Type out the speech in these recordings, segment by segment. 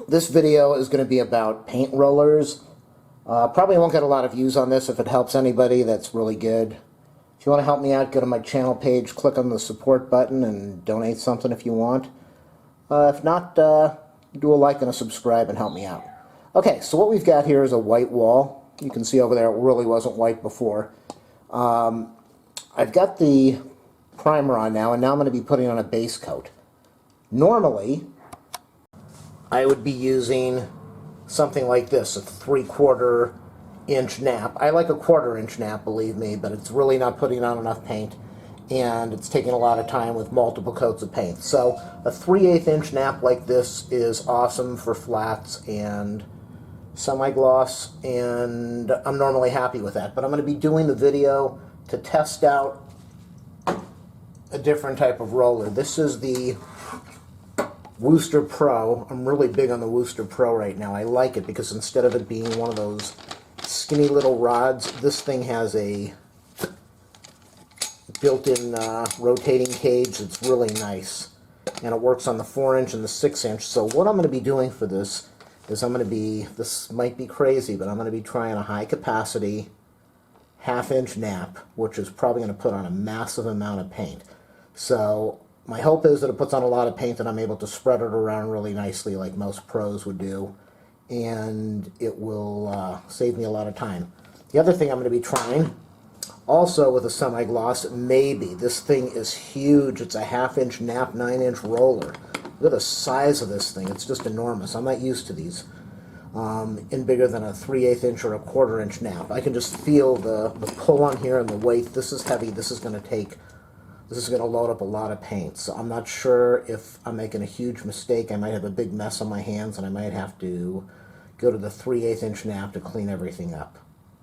This video is going to be about paint rollers. Probably won't get a lot of views on this. If it helps anybody, that's really good. If you want to help me out, go to my channel page, click on the support button, and donate something if you want. If not, do a like and a subscribe and help me out. Okay, so what we've got here is a white wall. You can see over there it really wasn't white before. I've got the primer on now, and now I'm going to be putting on a base coat. Normally, I would be using something like this, a 3/4 inch nap. I like a 1/4 inch nap, believe me, but it's really not putting on enough paint, and it's taking a lot of time with multiple coats of paint. So a 3/8 inch nap like this is awesome for flats and semi-gloss, and I'm normally happy with that. But I'm going to be doing the video to test out a different type of roller. This is the Wooster Pro. I'm really big on the Wooster Pro right now. I like it because instead of it being one of those skinny little rods, this thing has a built-in rotating cage. It's really nice, and it works on the 4-inch and the 6-inch. So what I'm going to be doing for this is this might be crazy, but I'm going to be trying a high-capacity 1/2-inch nap, which is probably going to put on a massive amount of paint. So my hope is that it puts on a lot of paint and I'm able to spread it around really nicely like most pros would do, and it will save me a lot of time. The other thing I'm going to be trying, also with a semi-gloss, maybe, this thing is huge. It's a 1/2-inch nap, 9-inch roller. Look at the size of this thing. It's just enormous. I'm not used to these in bigger than a 3/8 inch or a 1/4 inch nap. I can just feel the pull on here and the weight. This is heavy. This is going to load up a lot of paint. So I'm not sure if I'm making a huge mistake. I might have a big mess on my hands, and I might have to go to the 3/8 inch nap to clean everything up.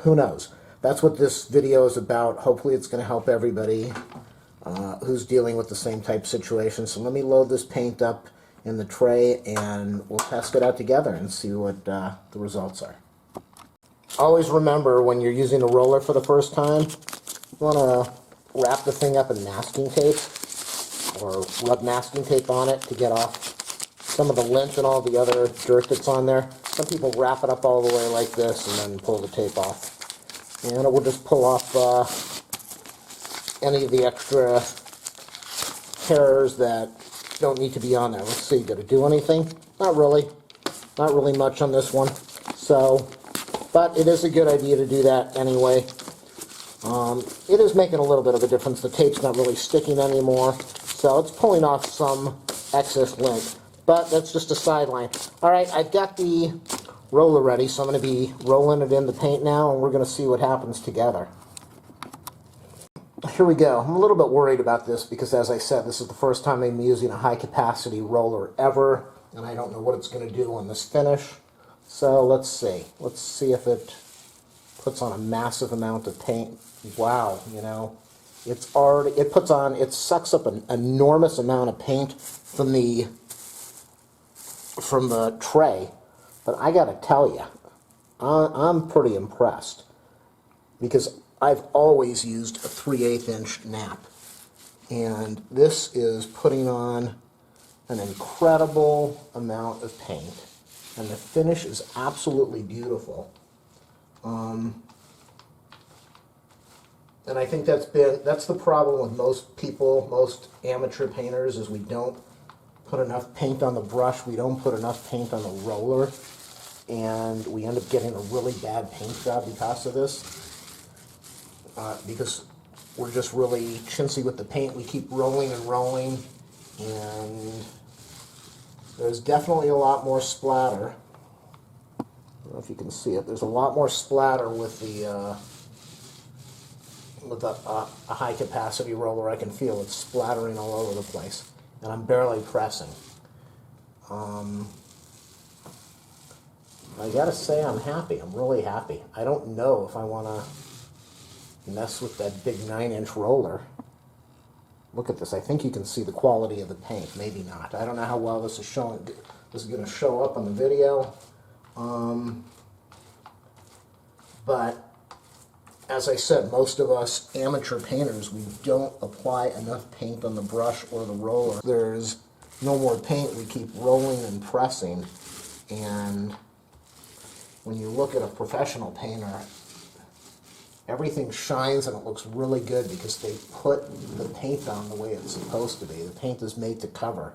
Who knows? That's what this video is about. Hopefully it's going to help everybody who's dealing with the same type situation. So let me load this paint up in the tray, and we'll test it out together and see what the results are. Always remember, when you're using a roller for the first time, you want to wrap the thing up in masking tape, or rub masking tape on it to get off some of the lint and all the other dirt that's on there. Some people wrap it up all the way like this and then pull the tape off. And it will just pull off any of the extra hairs that don't need to be on there. Let's see, did it do anything? Not really. Not really much on this one. So, but it is a good idea to do that anyway. It is making a little bit of a difference. The tape's not really sticking anymore, so it's pulling off some excess lint. But that's just a sideline. Alright, I've got the roller ready, so I'm going to be rolling it in the paint now, and we're going to see what happens together. Here we go. I'm a little bit worried about this because, as I said, this is the first time I'm using a high-capacity roller ever, and I don't know what it's going to do on this finish. So let's see. Let's see if it puts on a massive amount of paint. Wow, you know, it sucks up an enormous amount of paint from the tray. But I gotta tell you, I'm pretty impressed, because I've always used a 3/8 inch nap, and this is putting on an incredible amount of paint, and the finish is absolutely beautiful. And I think that's the problem with most people, most amateur painters, is we don't put enough paint on the brush, we don't put enough paint on the roller, and we end up getting a really bad paint job because of this. Because we're just really chintzy with the paint. We keep rolling and rolling, and there's definitely a lot more splatter. I don't know if you can see it. There's a lot more splatter with a high-capacity roller. I can feel it splattering all over the place, and I'm barely pressing. I gotta say, I'm happy. I'm really happy. I don't know if I want to mess with that big 9-inch roller. Look at this. I think you can see the quality of the paint. Maybe not. I don't know how well this is showing. This is going to show up on the video. But as I said, most of us amateur painters, we don't apply enough paint on the brush or the roller. There's no more paint. We keep rolling and pressing, And when you look at a professional painter, everything shines and it looks really good because they put the paint on the way it's supposed to be. The paint is made to cover.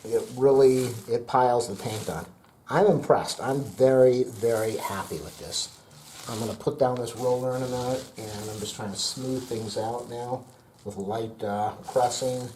It piles the paint on. I'm impressed. I'm very, very happy with this. I'm going to put down this roller in a minute, and I'm just trying to smooth things out now with light pressing.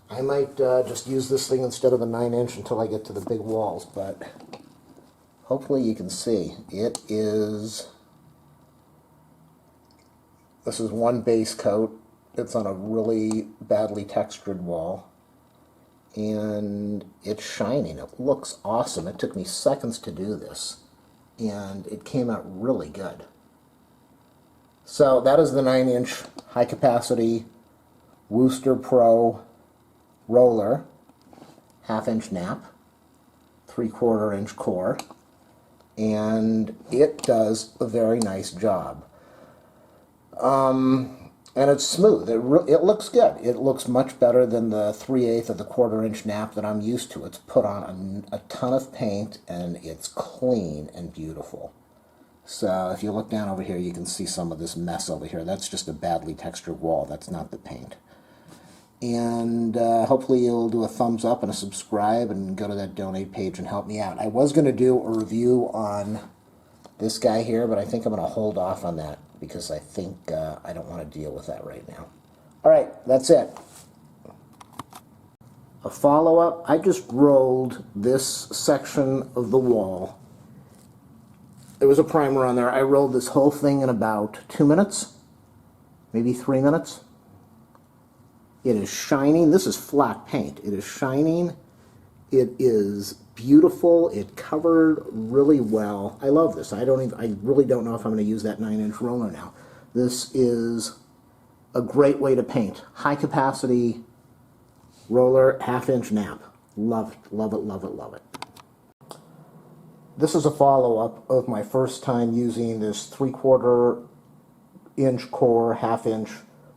I might just use this thing instead of a 9-inch until I get to the big walls, but hopefully you can see. This is one base coat. It's on a really badly textured wall, and it's shining. It looks awesome. It took me seconds to do this, and it came out really good. So that is the 9-inch high capacity Wooster Pro roller, 1/2-inch nap, 3/4-inch core, and it does a very nice job. And it's smooth. It looks good. It looks much better than the 3/8 of the 1/4-inch nap that I'm used to. It's put on a ton of paint, and it's clean and beautiful. So if you look down over here, you can see some of this mess over here. That's just a badly textured wall. That's not the paint. And hopefully you'll do a thumbs up and a subscribe and go to that donate page and help me out. I was going to do a review on this guy here, but I think I'm going to hold off on that because I think I don't want to deal with that right now. All right, that's it. A follow-up, I just rolled this section of the wall. There was a primer on there. I rolled this whole thing in about 2 minutes, maybe 3 minutes. It is shining. This is flat paint. It is shining. It is beautiful. It covered really well. I love this. I really don't know if I'm going to use that 9-inch roller now. This is a great way to paint. High capacity roller, 1/2-inch nap. Love it, love it, love it, love it. This is a follow-up of my first time using this 3/4-inch core, 1/2-inch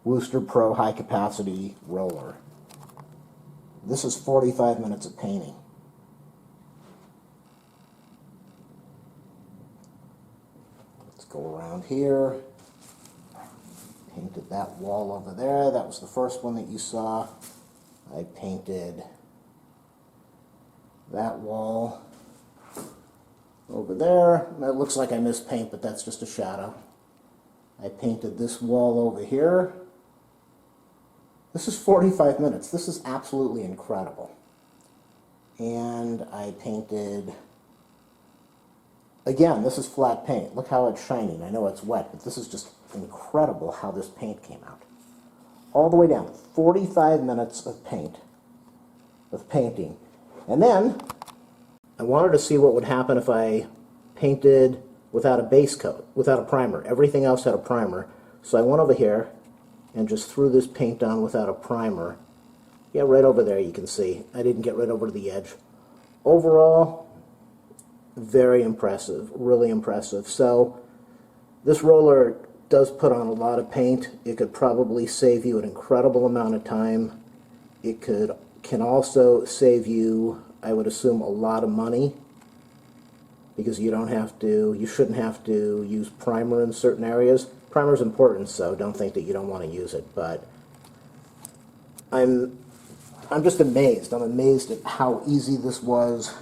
Wooster Pro high capacity roller. This is 45 minutes of painting. Let's go around here. Painted that wall over there. That was the first one that you saw. I painted that wall over there. That looks like I missed paint, but that's just a shadow. I painted this wall over here. This is 45 minutes. This is absolutely incredible. And I painted, again, this is flat paint. Look how it's shining. I know it's wet, but this is just incredible how this paint came out. All the way down. 45 minutes of painting. And then I wanted to see what would happen if I painted without a base coat, without a primer. Everything else had a primer. So I went over here and just threw this paint on without a primer. Yeah, right over there you can see. I didn't get right over to the edge. Overall, very impressive, really impressive. So this roller does put on a lot of paint. It could probably save you an incredible amount of time. It can also save you, I would assume, a lot of money, because you shouldn't have to use primer in certain areas. Primer is important, so don't think that you don't want to use it, but I'm just amazed. I'm amazed at how easy this was.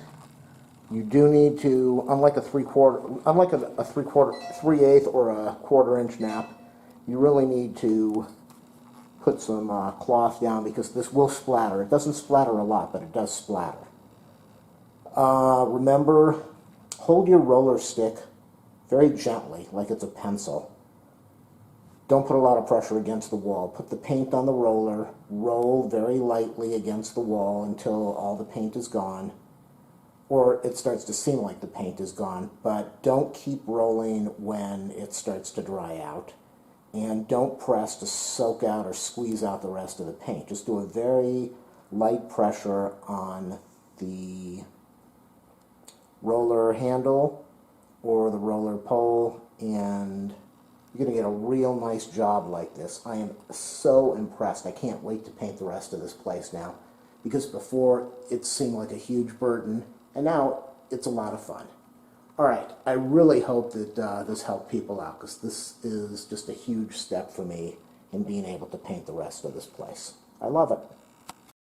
You do need to, unlike a 3/8 or a 1/4-inch nap, you really need to put some cloth down because this will splatter. It doesn't splatter a lot, but it does splatter. Remember, hold your roller stick very gently, like it's a pencil. Don't put a lot of pressure against the wall. Put the paint on the roller, roll very lightly against the wall until all the paint is gone, or it starts to seem like the paint is gone, but don't keep rolling when it starts to dry out, and don't press to soak out or squeeze out the rest of the paint. Just do a very light pressure on the roller handle or the roller pole, and you're going to get a real nice job like this. I am so impressed. I can't wait to paint the rest of this place now. because before it seemed like a huge burden, and now it's a lot of fun. All right, I really hope that this helped people out, because this is just a huge step for me in being able to paint the rest of this place. I love it.